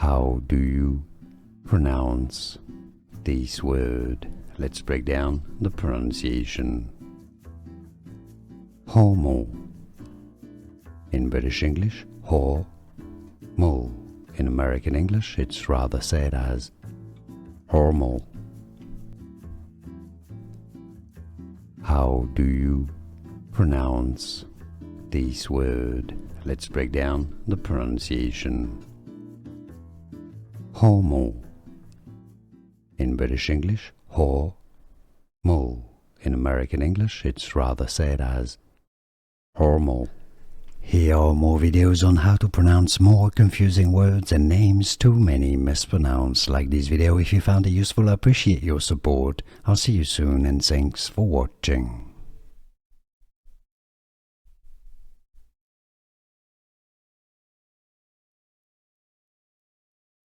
How do you pronounce this word? Let's break down the pronunciation. Hormel. In British English, hormel. In American English, it's rather said as hormel. How do you pronounce this word? Let's break down the pronunciation. Hormel. In British English, hormel. In American English, it's rather said as hormel. Here are more videos on how to pronounce more confusing words and names too many mispronounced. Like this video if you found it useful. I appreciate your support. I'll see you soon and thanks for watching.